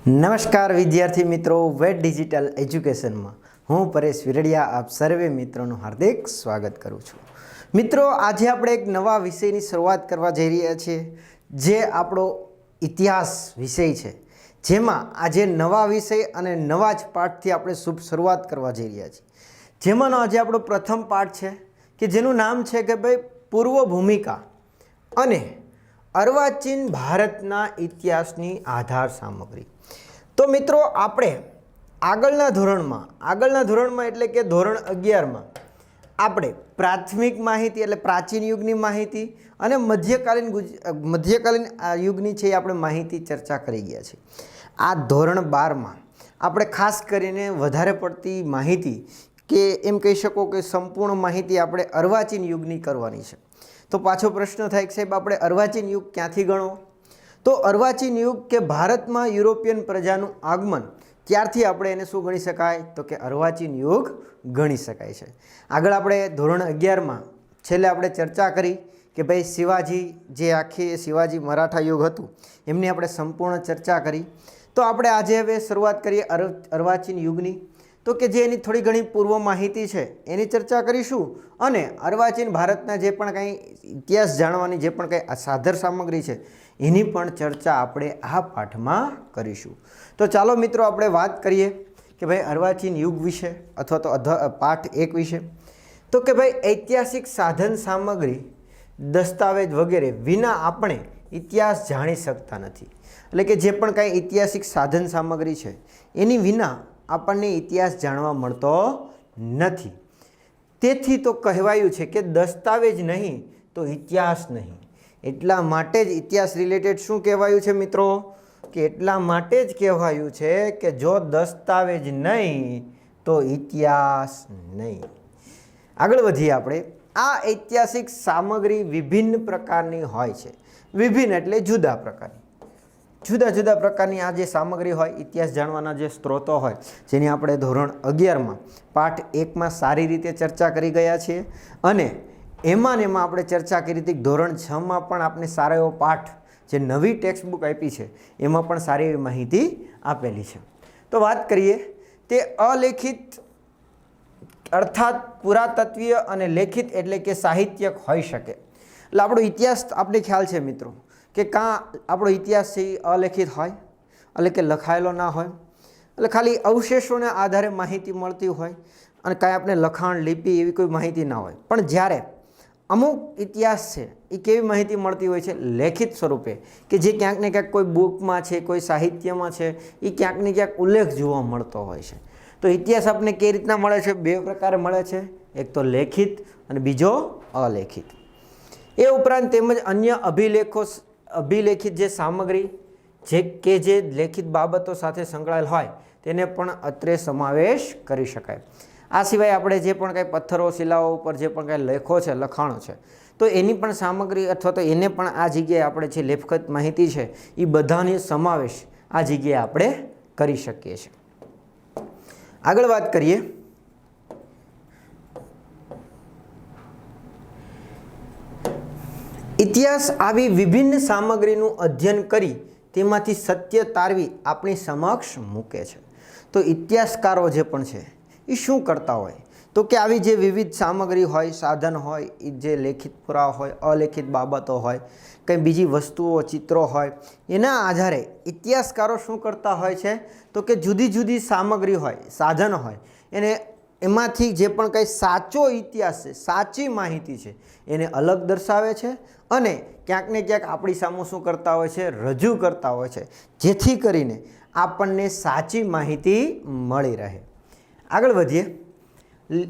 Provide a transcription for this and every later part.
નમસ્કાર વિદ્યાર્થી મિત્રો, વેટ ડિજિટલ એજ્યુકેશનમાં હું પરેશ વિરડિયા આપ સર્વે મિત્રોનું હાર્દિક સ્વાગત કરું છું। મિત્રો, આજે આપણે એક નવા વિષયની શરૂઆત કરવા જઈ રહ્યા છીએ, જે આપણો ઇતિહાસ વિષય છે, જેમાં આજે નવા વિષય અને નવા જ પાઠથી આપણે શુભ શરૂઆત કરવા જઈ રહ્યા છીએ। જેમાંનો આજે આપણો પ્રથમ પાઠ છે કે જેનું નામ છે કે ભાઈ પૂર્વ ભૂમિકા અને અર્વાચીન ભારતના ઇતિહાસની આધાર સામગ્રી। તો મિત્રો, આપણે આગળના ધોરણમાં એટલે કે ધોરણ 11માં આપણે પ્રાથમિક માહિતી એટલે પ્રાચીન યુગની માહિતી અને મધ્યકાલીન યુગની છે આપણે માહિતી ચર્ચા કરી ગયા છે। આ ધોરણ 12માં આપણે ખાસ કરીને વધારે પડતી માહિતી કે એમ કહી શકો કે સંપૂર્ણ માહિતી આપણે અર્વાચીન યુગની કરવાની છે। તો પાછો પ્રશ્ન થાય કે સાહેબ આપણે અર્વાચીન યુગ ક્યાંથી ગણવો? તો અર્વાચીન યુગ કે ભારતમાં યુરોપિયન પ્રજાનું આગમન ત્યારથી આપણે એને શું ગણી શકાય? તો કે અર્વાચીન યુગ ગણી શકાય છે। આગળ આપણે ધોરણ 11માં છેલ્લે આપણે ચર્ચા કરી કે ભાઈ શિવાજી, જે આખી શિવાજી મરાઠા યુગ હતું એમની આપણે સંપૂર્ણ ચર્ચા કરી। તો આપણે આજે હવે શરૂઆત કરીએ અર્વાચીન યુગની। તો કે જે એની થોડી ઘણી પૂર્વ માહિતી છે એની ચર્ચા કરીશું અને અર્વાચીન ભારતના જે પણ કંઈ ઇતિહાસ જાણવાની જે પણ કંઈ સાધર સામગ્રી છે એની પણ ચર્ચા આપણે આ પાઠમાં કરીશું। તો ચાલો મિત્રો, આપણે વાત કરીએ કે ભાઈ અર્વાચીન યુગ વિશે અથવા તો પાઠ 1 વિશે। તો કે ભાઈ ઐતિહાસિક સાધન સામગ્રી, દસ્તાવેજ વગેરે વિના આપણે ઇતિહાસ જાણી શકતા નથી। એટલે કે જે પણ કાંઈ ઐતિહાસિક સાધન સામગ્રી છે એની વિના આપણને ઇતિહાસ જાણવા મળતો નથી। તેથી તો કહેવાયું છે કે દસ્તાવેજ નહીં તો ઇતિહાસ નહીં। એટલા માટે જ ઇતિહાસ રિલેટેડ શું કહેવાયું છે મિત્રો? કે એટલા માટે જ કહેવાયું છે કે જો દસ્તાવેજ નહીં તો ઇતિહાસ નહીં। આગળ વધીએ આપણે। આ ઐતિહાસિક સામગ્રી વિભિન્ન પ્રકારની હોય છે। વિભિન્ન એટલે જુદા પ્રકારની આ જે સામગ્રી હોય, ઇતિહાસ જાણવાના જે સ્ત્રોતો હોય, જેની આપણે ધોરણ 11માં પાઠ 1માં સારી રીતે ચર્ચા કરી ગયા છીએ અને એમાં આપણે ચર્ચા કરી હતી ધોરણ 6માં પણ આપણે સારો એવો પાઠ, જે નવી ટેક્સ્ટ બુક આપી છે એમાં પણ સારી એવી માહિતી આપેલી છે। તો વાત કરીએ તે અલેખિત અર્થાત પુરાતત્વીય અને લેખિત એટલે કે સાહિત્યક હોઈ શકે। એટલે આપણો ઇતિહાસ આપણે ખ્યાલ છે મિત્રો કે કાં આપણો ઇતિહાસ છે એ અલેખિત હોય, એટલે કે લખાયેલો ના હોય, એટલે ખાલી અવશેષોના આધારે માહિતી મળતી હોય અને કાંઈ આપણે લખાણ, લિપિ એવી કોઈ માહિતી ના હોય। પણ જ્યારે અમુક ઇતિહાસ છે એ કેવી માહિતી મળતી હોય છે? લેખિત સ્વરૂપે, કે જે ક્યાંક ને ક્યાંક કોઈ બુકમાં છે, કોઈ સાહિત્યમાં છે, એ ક્યાંક ને ક્યાંક ઉલ્લેખ જોવા મળતો હોય છે। તો ઇતિહાસ આપણને કઈ રીતના મળે છે? 2 પ્રકારે મળે છે, એક તો લેખિત અને બીજો અલેખિત। એ ઉપરાંત તેમજ અન્ય અભિલેખિત જે સામગ્રી જે લેખિત બાબતો સાથે સંકળાયેલ હોય તેને પણ અત્રે સમાવેશ કરી શકાય। આ સિવાય આપણે જે પણ કાંઈ પથ્થરો, શિલાઓ ઉપર જે પણ કાંઈ લેખો છે, લખાણો છે, તો એની પણ સામગ્રી અથવા તો એને પણ આ જગ્યાએ આપણે જે લેખિત માહિતી છે એ બધાની સમાવેશ આ જગ્યાએ આપણે કરી શકીએ છીએ। આગળ વાત કરીએ। ઇતિહાસ આવી વિભિન્ન સામગ્રીનું અધ્યયન કરી તેમાંથી સત્ય તારવી આપણી સમક્ષ મૂકે છે। તો ઇતિહાસકારો જે પણ છે એ શું કરતા હોય? તો કે આવી જે વિવિધ સામગ્રી હોય, સાધન હોય, જે લેખિત પુરાવા હોય, અલેખિત બાબતો હોય, કંઈ બીજી વસ્તુઓ, ચિત્રો હોય, એના આધારે ઇતિહાસકારો શું કરતા હોય છે? તો કે જુદી જુદી સામગ્રી હોય, સાધન હોય, એમાંથી જે પણ કંઈ સાચો ઇતિહાસ છે, સાચી માહિતી છે, એને અલગ દર્શાવે છે અને ક્યાંક ને ક્યાંક આપણી સામે શું કરતા હોય છે? રજૂ કરતા હોય છે, જેથી કરીને આપણને સાચી માહિતી મળી રહે। આગળ વધીએ।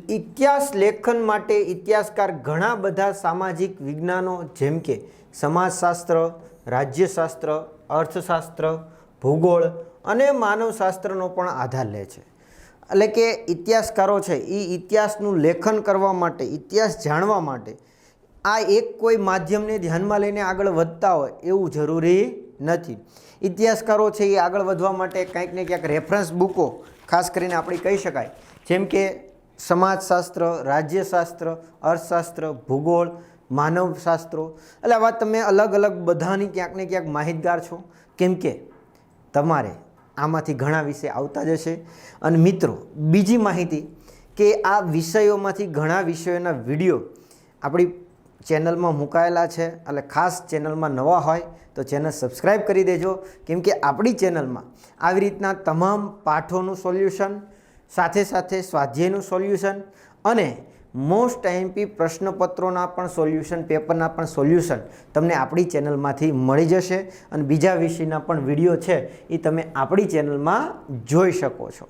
ઇતિહાસ લેખન માટે ઇતિહાસકાર ઘણા બધા સામાજિક વિજ્ઞાનો જેમ કે સમાજશાસ્ત્ર, રાજ્યશાસ્ત્ર, અર્થશાસ્ત્ર, ભૂગોળ અને માનવશાસ્ત્રનો પણ આધાર લે છે। એટલે કે ઇતિહાસકારો છે એ ઇતિહાસનું લેખન કરવા માટે, ઇતિહાસ જાણવા માટે આ એક કોઈ માધ્યમને ધ્યાનમાં લઈને આગળ વધતા હોય એવું જરૂરી નથી। ઇતિહાસકારો છે એ આગળ વધવા માટે કંઈક ને ક્યાંક રેફરન્સ બુકો ખાસ કરીને આપણે કહી શકાય, જેમ કે સમાજશાસ્ત્ર, રાજ્યશાસ્ત્ર, અર્થશાસ્ત્ર, ભૂગોળ, માનવશાસ્ત્રો, એટલે આવા તમે અલગ અલગ બધાની ક્યાંક ને ક્યાંક માહિતગાર છો, કેમ કે તમારે આમાંથી ઘણા વિષય આવતા જ હશે. અને મિત્રો બીજી માહિતી કે આ વિષયોમાંથી ઘણા વિષયોના વિડીયો આપણી ચેનલમાં મુકાયેલા છે, એટલે ખાસ ચેનલમાં નવા હોય તો ચેનલ સબસ્ક્રાઈબ કરી દેજો, કેમ કે આપણી ચેનલમાં આવી રીતના તમામ પાઠોનું સોલ્યુશન, સાથે સાથે સ્વાધ્યાયનું સોલ્યુશન અને મોસ્ટ આઈએમપી પ્રશ્નપત્રોના પણ સોલ્યુશન, પેપરના પણ સોલ્યુશન તમને આપણી ચેનલમાંથી મળી જશે. અને બીજા વિષયના પણ વિડીયો છે એ તમે આપણી ચેનલમાં જોઈ શકો છો.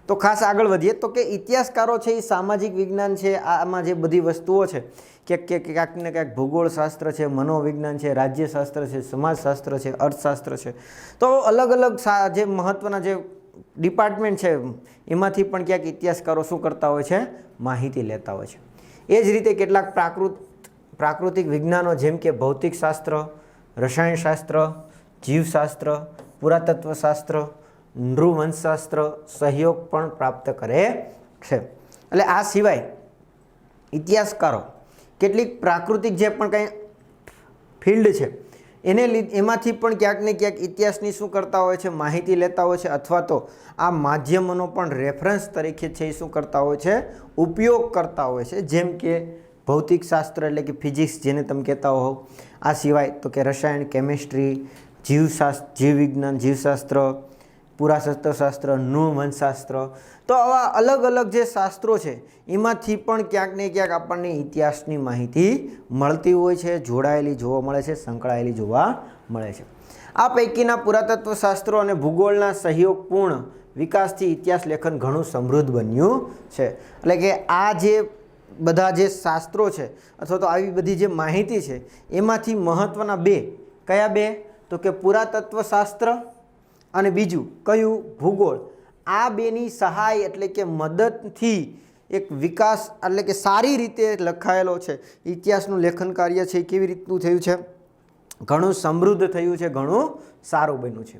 તો ખાસ આગળ વધીએ તો કે ઇતિહાસકારો છે એ સામાજિક વિજ્ઞાન છે, આમાં જે બધી વસ્તુઓ છે ક્યાંક ને ક્યાંક ભૂગોળશાસ્ત્ર છે, મનોવિજ્ઞાન છે, રાજ્યશાસ્ત્ર છે, સમાજશાસ્ત્ર છે, અર્થશાસ્ત્ર છે, તો અલગ અલગ જે મહત્ત્વના જે ડિપાર્ટમેન્ટ છે એમાંથી પણ ક્યાંક ઇતિહાસકારો શું કરતા હોય છે, માહિતી લેતા હોય છે. એ જ રીતે કેટલાક પ્રાકૃતિક વિજ્ઞાનો જેમ કે ભૌતિકશાસ્ત્ર, રસાયણશાસ્ત્ર, જીવશાસ્ત્ર, પુરાતત્વશાસ્ત્ર, નૃવંશશાસ્ત્ર સહયોગ પણ પ્રાપ્ત કરે છે. એટલે આ સિવાય ઇતિહાસકારો કેટલીક પ્રાકૃતિક જે પણ કંઈ ફિલ્ડ છે એમાંથી પણ ક્યાંક ને ક્યાંક ઇતિહાસની શું કરતા હોય છે, માહિતી લેતા હોય છે, અથવા તો આ માધ્યમોનો પણ રેફરન્સ તરીકે છે એ શું કરતા હોય છે, ઉપયોગ કરતા હોય છે. જેમ કે ભૌતિકશાસ્ત્ર એટલે કે ફિઝિક્સ જેને તમે કહેતા હોવ, આ સિવાય તો કે રસાયણ, કેમિસ્ટ્રી, જીવવિજ્ઞાન, જીવશાસ્ત્ર, પુરાતત્વશાસ્ત્ર, નૃવંશશાસ્ત્ર, તો આવા અલગ અલગ જે શાસ્ત્રો છે એમાંથી પણ ક્યાંક ને ક્યાંક આપણને ઇતિહાસની માહિતી મળતી હોય છે, જોડાયેલી જોવા મળે છે, સંકળાયેલી જોવા મળે છે. આ પૈકીના પુરાતત્વશાસ્ત્રો અને ભૂગોળના સહયોગપૂર્ણ વિકાસથી ઇતિહાસ લેખન ઘણું સમૃદ્ધ બન્યું છે. એટલે કે આ જે બધા જે શાસ્ત્રો છે અથવા તો આવી બધી જે માહિતી છે એમાંથી મહત્ત્વના બે, કયા બે? તો કે પુરાતત્વશાસ્ત્ર અને બીજું કયું? ભૂગોળ. આ બેની સહાય એટલે કે મદદથી એક વિકાસ એટલે કે સારી રીતે લખાયેલો છે ઇતિહાસનું લેખન કાર્ય છે. કેવી રીતનું થયું છે? ઘણું સમૃદ્ધ થયું છે, ઘણું સારું બન્યું છે.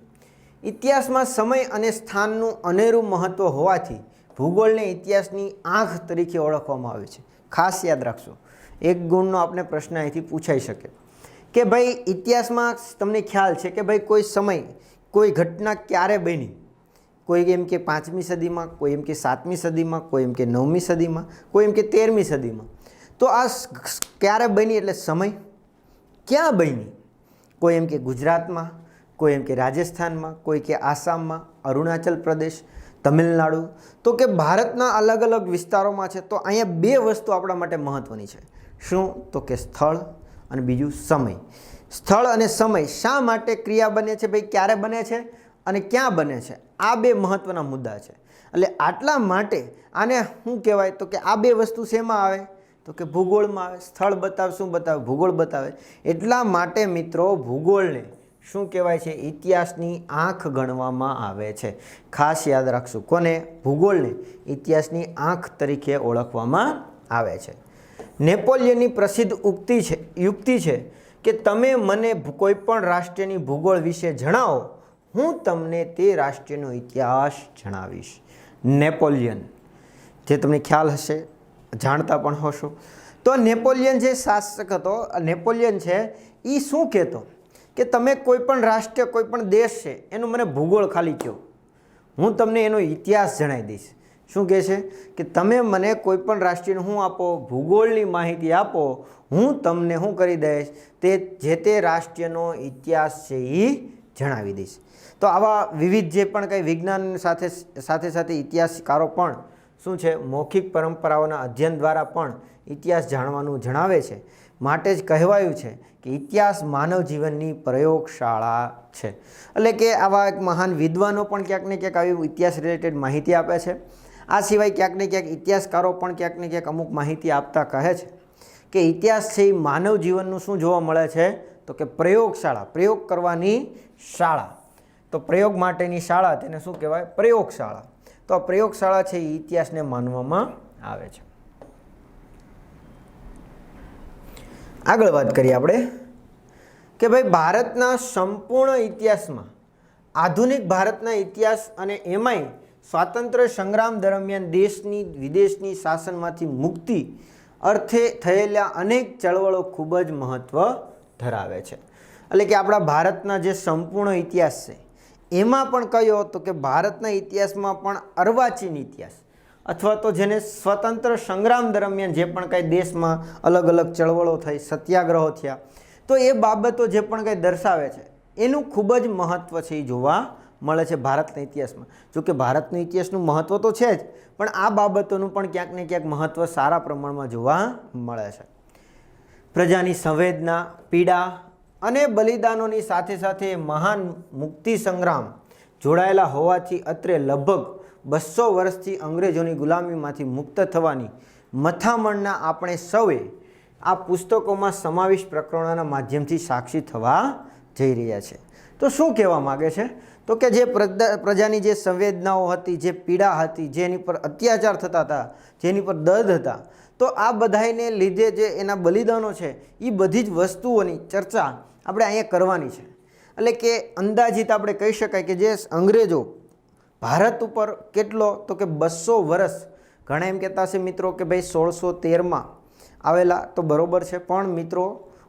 ઇતિહાસમાં સમય અને સ્થાનનું અનેરું મહત્ત્વ હોવાથી ભૂગોળને ઇતિહાસની આંખ તરીકે ઓળખવામાં આવે છે. ખાસ યાદ રાખશો, એક ગુણનો આપણે પ્રશ્ન અહીંથી પૂછાઈ શકે કે ભાઈ ઇતિહાસમાં તમને ખ્યાલ છે કે ભાઈ કોઈ સમય, કોઈ ઘટના ક્યારે બની? કોઈ એમ કે 5મી સદીમાં, કોઈ એમ કે 7મી સદીમાં, કોઈ એમ કે 9મી સદીમાં, કોઈ એમ કે 13મી સદીમાં. તો આ ક્યારે બની એટલે સમય, ક્યાં બની? કોઈ એમ કે ગુજરાતમાં, કોઈ એમ કે રાજસ્થાનમાં, કોઈ કે આસામમાં, અરુણાચલ પ્રદેશ, તમિલનાડુ, તો કે ભારતના અલગ અલગ વિસ્તારોમાં છે. તો અહીંયા બે વસ્તુ આપણા માટે મહત્ત્વની છે. શું? તો કે સ્થળ અને બીજું સમય. સ્થળ અને સમય શા માટે ક્રિયા બને છે ભાઈ, ક્યારે બને છે અને ક્યાં બને છે, આ બે મહત્ત્વના મુદ્દા છે. એટલે આટલા માટે આને શું કહેવાય? તો કે આ બે વસ્તુ શેમાં આવે? તો કે ભૂગોળમાં આવે. સ્થળ બતાવે, શું બતાવે? ભૂગોળ બતાવે. એટલા માટે મિત્રો ભૂગોળને શું કહેવાય છે? ઇતિહાસની આંખ ગણવામાં આવે છે. ખાસ યાદ રાખશું, કોને? ભૂગોળને ઇતિહાસની આંખ તરીકે ઓળખવામાં આવે છે. નેપોલિયનની પ્રસિદ્ધ યુક્તિ છે કે તમે મને કોઈ પણ રાષ્ટ્રની ભૂગોળ વિશે જણાવો, હું તમને તે રાષ્ટ્રનો ઇતિહાસ જણાવીશ. નેપોલિયન, જે તમને ખ્યાલ હશે, જાણતા પણ હશો. તો નેપોલિયન જે શાસક હતો, નેપોલિયન છે એ શું કહેતો કે તમે કોઈ પણ રાષ્ટ્ર, કોઈ પણ દેશ છે એનું મને ભૂગોળ ખાલી કહો, હું તમને એનો ઇતિહાસ જણાવી દઈશ. શું કહે છે કે તમે મને કોઈ પણ રાષ્ટ્રનું શું આપો? ભૂગોળની માહિતી આપો, હું તમને શું કરી દઈશ? જે તે રાષ્ટ્રનો ઇતિહાસ છે એ જણાવી દઈશ. તો આવા વિવિધ જે પણ કંઈ વિજ્ઞાન સાથે સાથે ઇતિહાસકારો પણ શું છે, મૌખિક પરંપરાઓના અધ્યયન દ્વારા પણ ઇતિહાસ જાણવાનું જણાવે છે. માટે જ કહેવાયું છે કે ઇતિહાસ માનવ જીવનની પ્રયોગશાળા છે. એટલે કે આવા એક મહાન વિદ્વાનો પણ ક્યાંક ને ક્યાંક આવી ઇતિહાસ રિલેટેડ માહિતી આપે છે. આ સિવાય ક્યાંક ને ક્યાંક ઇતિહાસકારો પણ ક્યાંક ને ક્યાંક અમુક માહિતી આપતા કહે છે કે ઇતિહાસ છે એ માનવ જીવનનું શું જોવા મળે છે? તો કે પ્રયોગશાળા, પ્રયોગ કરવાની શાળા. તો પ્રયોગ માટેની શાળા તેને શું કહેવાય? પ્રયોગશાળા. તો આ પ્રયોગશાળા છે એ ઇતિહાસને માનવામાં આવે છે. આગળ વાત કરીએ આપણે કે ભાઈ ભારતના સંપૂર્ણ ઇતિહાસમાં, આધુનિક ભારતના ઇતિહાસ અને એમાંય સ્વાતંત્ર્ય સંગ્રામ દરમિયાન દેશની વિદેશની શાસનમાંથી મુક્તિ અર્થે થયેલા અનેક ચળવળો ખૂબ જ મહત્ત્વ ધરાવે છે. એટલે કે આપણા ભારતના જે સંપૂર્ણ ઇતિહાસ છે એમાં પણ કયો તો કે ભારતના ઇતિહાસમાં પણ અર્વાચીન ઇતિહાસ અથવા તો જેને સ્વતંત્ર સંગ્રામ દરમિયાન જે પણ કંઈ દેશમાં અલગ અલગ ચળવળો થઈ, સત્યાગ્રહો થયા, તો એ બાબતો જે પણ કંઈ દર્શાવે છે એનું ખૂબ જ મહત્ત્વ છે એ જોવા મળે છે ભારતના ઇતિહાસમાં. જો કે ભારતના ઇતિહાસનું મહત્ત્વ તો છે જ, પણ આ બાબતોનું પણ ક્યાંક ને ક્યાંક મહત્ત્વ સારા પ્રમાણમાં જોવા મળે છે. પ્રજાની સંવેદના, પીડા અને બલિદાનોની સાથે સાથે મહાન મુક્તિ સંગ્રામ જોડાયેલા હોવાથી અત્રે લગભગ 200 વર્ષથી અંગ્રેજોની ગુલામીમાંથી મુક્ત થવાની મથામણના આપણે સૌએ આ પુસ્તકોમાં સમાવિષ્ટ પ્રકરણોના માધ્યમથી સાક્ષી થવા જઈ રહ્યા છે. તો શું કહેવા માગે છે? તો કે જે પ્રજાની જે સંવેદનાઓ હતી, જે પીડા હતી, જેની પર અત્યાચાર થતા હતા, જેની પર દર્દ હતા, તો આ બધાને લીધે જે એના બલિદાનો છે એ બધી જ વસ્તુઓની ચર્ચા આપણે અહીંયા કરવાની છે. એટલે કે અંદાજિત આપણે કહી શકાય કે જે અંગ્રેજો ભારત ઉપર કેટલો તો કે 200 વર્ષ, ઘણા એમ કહેતા હશે મિત્રો કે ભાઈ 1613માં આવેલા, તો બરાબર છે, પણ મિત્રો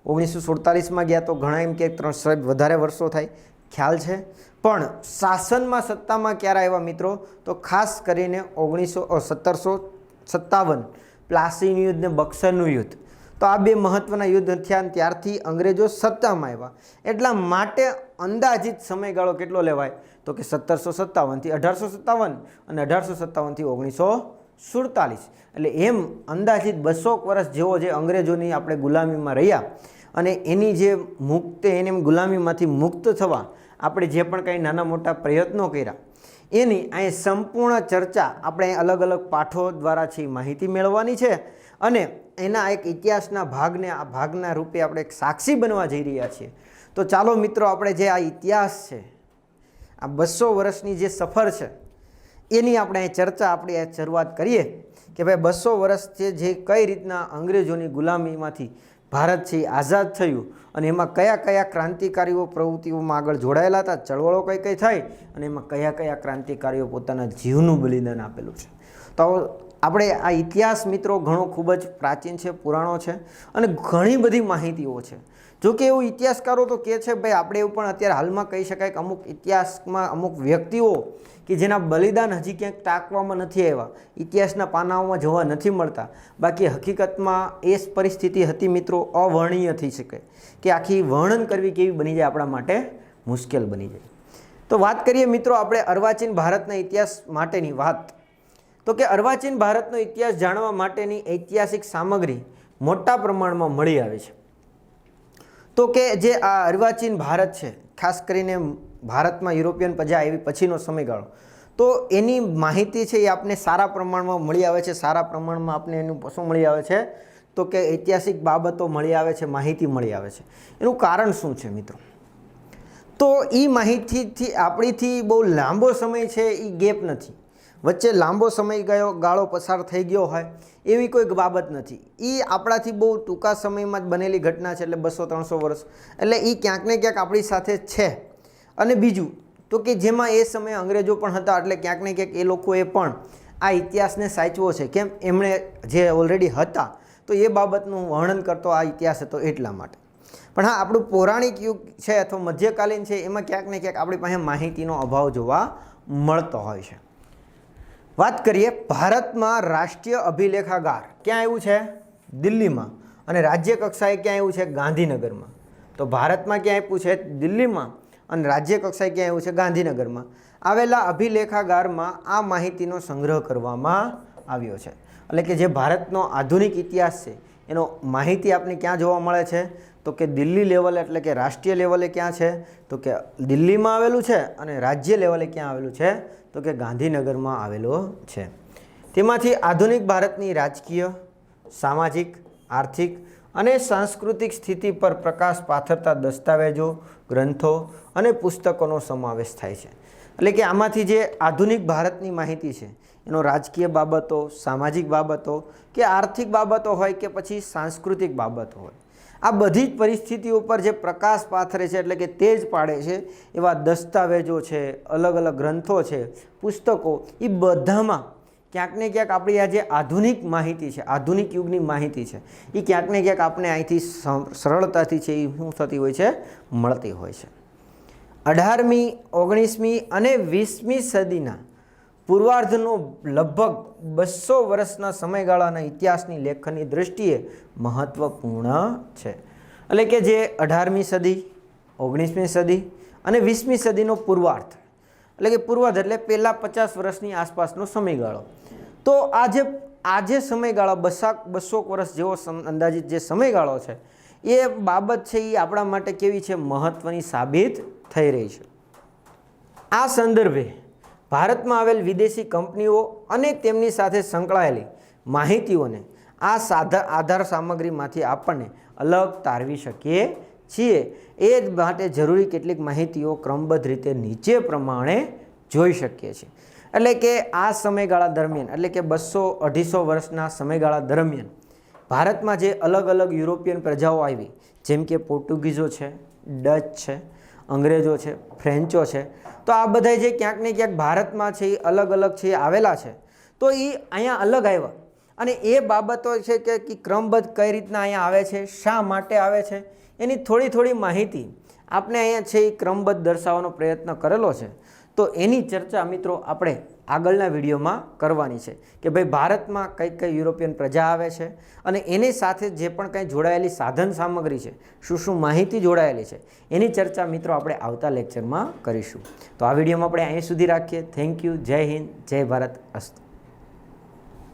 1947માં ગયા તો ઘણા એમ કે 300 વધારે વર્ષો થાય, ખ્યાલ છે. પણ શાસનમાં સત્તામાં ક્યારે આવ્યા મિત્રો? તો ખાસ કરીને 1757 પ્લાસીનું યુદ્ધ ને બક્સરનું યુદ્ધ. તો આ બે મહત્ત્વના યુદ્ધ થયા ત્યારથી અંગ્રેજો સત્તામાં આવ્યા. એટલા માટે અંદાજિત સમયગાળો કેટલો લેવાય? તો કે 1757થી 1857 અને 1857થી 1947. એટલે એમ અંદાજિત 200 વર્ષ જેવો જે અંગ્રેજોની આપણે ગુલામીમાં રહ્યા અને એની જે એને ગુલામીમાંથી મુક્ત થવા આપણે જે પણ કંઈ નાના મોટા પ્રયત્નો કર્યા એની અહીં સંપૂર્ણ ચર્ચા આપણે અલગ અલગ પાઠો દ્વારા છે માહિતી મેળવવાની છે અને એના એક ઇતિહાસના ભાગના રૂપે આપણે એક સાક્ષી બનવા જઈ રહ્યા છીએ. તો ચાલો મિત્રો આપણે જે આ ઇતિહાસ છે, આ 200 વર્ષની જે સફર છે એની આપણે ચર્ચા આપણી શરૂઆત કરીએ કે ભાઈ 200 વર્ષ છે જે કઈ રીતના અંગ્રેજોની ગુલામીમાંથી ભારત છે આઝાદ થયું અને એમાં કયા કયા ક્રાંતિકારીઓ પ્રવૃત્તિઓમાં આગળ જોડાયેલા હતા, ચળવળો કઈ કઈ થઈ અને એમાં કયા કયા ક્રાંતિકારીઓ પોતાના જીવનું બલિદાન આપેલું છે. તો આપણે આ ઇતિહાસ મિત્રો ઘણો ખૂબ જ પ્રાચીન છે, પુરાણો છે અને ઘણી બધી માહિતીઓ છે. જો કે એવું ઇતિહાસકારો તો કહે છે ભાઈ આપણે એવું પણ અત્યારે હાલમાં કહી શકાય કે અમુક ઇતિહાસમાં અમુક વ્યક્તિઓ કે જેના બલિદાન હજી ક્યાંક ટાંકવામાં નથી આવ્યા, ઇતિહાસના પાનાઓમાં જોવા નથી મળતા. બાકી હકીકતમાં એ પરિસ્થિતિ હતી મિત્રો અવર્ણનીય થઈ શકે કે આખી વર્ણન કરવી કેવી બની જાય આપણા માટે મુશ્કેલ બની જાય. તો વાત કરીએ મિત્રો આપણે અર્વાચીન ભારતના ઇતિહાસ માટેની વાત. તો કે અર્વાચીન ભારતનો ઇતિહાસ જાણવા માટેની ઐતિહાસિક સામગ્રી મોટા પ્રમાણમાં મળી આવે છે. તો કે જે આ અર્વાચીન ભારત છે, ખાસ કરીને ભારતમાં યુરોપિયન પ્રજા આવી પછીનો સમયગાળો, તો એની માહિતી છે એ આપને સારા પ્રમાણમાં મળી આવે છે. સારા પ્રમાણમાં આપને એનું શું મળી આવે છે? તો કે ઐતિહાસિક બાબતો મળી આવે છે, માહિતી મળી આવે છે. એનું કારણ શું છે મિત્રો? તો એ માહિતીથી આપણીથી બહુ લાંબો સમય છે એ ગેપ નથી, વચ્ચે લાંબો સમય ગાળો પસાર થઈ ગયો હોય એવી કોઈ બાબત નથી. એ આપણાથી બહુ ટૂંકા સમયમાં જ બનેલી ઘટના છે, એટલે 200-300 વર્ષ, એટલે એ ક્યાંક ને ક્યાંક આપણી સાથે છે. અને બીજું તો કે જેમાં એ સમયે અંગ્રેજો પણ હતા, એટલે ક્યાંક ને ક્યાંક એ લોકોએ પણ આ ઇતિહાસને સાચવો છે. કેમ? એમણે જે ઓલરેડી હતા તો એ બાબતનું વર્ણન કરતો આ ઇતિહાસ હતો એટલા માટે. પણ હા, આપણું પૌરાણિક યુગ છે અથવા મધ્યકાલીન છે એમાં ક્યાંક ને ક્યાંક આપણી પાસે માહિતીનો અભાવ જોવા મળતો હોય છે. વાત કરીએ ભારતમાં રાષ્ટ્રીય અભિલેખાગાર ક્યાં આવ્યું છે? દિલ્હીમાં. અને રાજ્ય કક્ષાએ ક્યાં આવ્યું છે? ગાંધીનગરમાં. તો ભારતમાં ક્યાં આપ્યું છે? દિલ્હીમાં. અને રાજ્ય કક્ષાએ ક્યાં આવ્યું છે? ગાંધીનગરમાં. આવેલા અભિલેખાગારમાં આ માહિતીનો સંગ્રહ કરવામાં આવ્યો છે. એટલે કે જે ભારતનો આધુનિક ઇતિહાસ છે એનો માહિતી આપને ક્યાં જોવા મળે છે? તો કે દિલ્હી લેવલે, એટલે કે રાષ્ટ્રીય લેવલે ક્યાં છે? તો કે દિલ્હીમાં આવેલું છે. અને રાજ્ય લેવલે ક્યાં આવેલું છે? તો કે ગાંધીનગરમાં આવેલો છે. તેમાંથી આધુનિક ભારતની રાજકીય, સામાજિક, આર્થિક અને સાંસ્કૃતિક સ્થિતિ પર પ્રકાશ પાથરતા દસ્તાવેજો, ગ્રંથો અને પુસ્તકોનો સમાવેશ થાય છે. એટલે કે આમાંથી જે આધુનિક ભારતની માહિતી છે એનો રાજકીય બાબતો, સામાજિક બાબતો કે આર્થિક બાબતો હોય કે પછી સાંસ્કૃતિક બાબતો હોય, આ બધી જ પરિસ્થિતિઓ પર જે પ્રકાશ પાથરે છે, એટલે કે તેજ પાડે છે એવા દસ્તાવેજો છે, અલગ અલગ ગ્રંથો છે, પુસ્તકો, એ બધામાં ક્યાંક ને ક્યાંક આપણી આ જે આધુનિક માહિતી છે, આધુનિક યુગની માહિતી છે, એ ક્યાંક ને ક્યાંક આપણે અહીંથી સરળતાથી છે એ શું થતી હોય છે? મળતી હોય છે. 18મી 19મી અને 20મી સદીના પૂર્વાર્ધનો લગભગ 200 વર્ષના સમયગાળાના ઇતિહાસની લેખનની દૃષ્ટિએ મહત્વપૂર્ણ છે. એટલે કે જે 18મી સદી, 19મી સદી અને 20મી સદીનો પૂર્વાર્ધ, એટલે કે પૂર્વાર્ધ એટલે પહેલાં 50 વર્ષની આસપાસનો સમયગાળો. તો આજે સમયગાળો 200 વર્ષ જેવો અંદાજિત જે સમયગાળો છે એ બાબત છે એ આપણા માટે કેવી છે, મહત્ત્વની સાબિત થઈ રહી છે. આ સંદર્ભે ભારતમાં આવેલ વિદેશી કંપનીઓ અને તેમની સાથે સંકળાયેલી માહિતીઓને આ આધાર સામગ્રીમાંથી આપણને અલગ તારવી શકીએ છીએ. એ જ માટે જરૂરી કેટલીક માહિતીઓ ક્રમબદ્ધ રીતે નીચે પ્રમાણે જોઈ શકીએ છીએ. એટલે કે આ સમયગાળા દરમિયાન, એટલે કે 200-250 વર્ષના સમયગાળા દરમિયાન ભારતમાં જે અલગ અલગ યુરોપિયન પ્રજાઓ આવી, જેમ કે પોર્ટુગીઝો છે, ડચ છે, અંગ્રેજો છે, ફ્રેન્ચો છે, તો આ બધા જે ક્યાંક ને ક્યાંક ભારતમાં છે એ અલગ અલગ છે આવેલા છે. તો એ અહીંયા અલગ આવ્યા અને એ બાબતો છે કે ક્રમબદ્ધ કઈ રીતના અહીંયા આવે છે, શા માટે આવે છે, એની થોડી માહિતી આપણે અહીંયા છે એ ક્રમબદ્ધ દર્શાવવાનો પ્રયત્ન કરેલો છે. તો એની ચર્ચા મિત્રો આપણે આગળના વિડીયોમાં કરવાની છે કે ભાઈ ભારતમાં કઈ યુરોપિયન પ્રજા આવે છે અને એની સાથે જે પણ કંઈ જોડાયેલી સાધન સામગ્રી છે, શું માહિતી જોડાયેલી છે, એની ચર્ચા મિત્રો આપણે આવતા લેક્ચરમાં કરીશું. તો આ વિડીયોમાં આપણે અહીં સુધી રાખીએ. Thank you. જય હિન્દ, જય ભારત. અસ્તુ.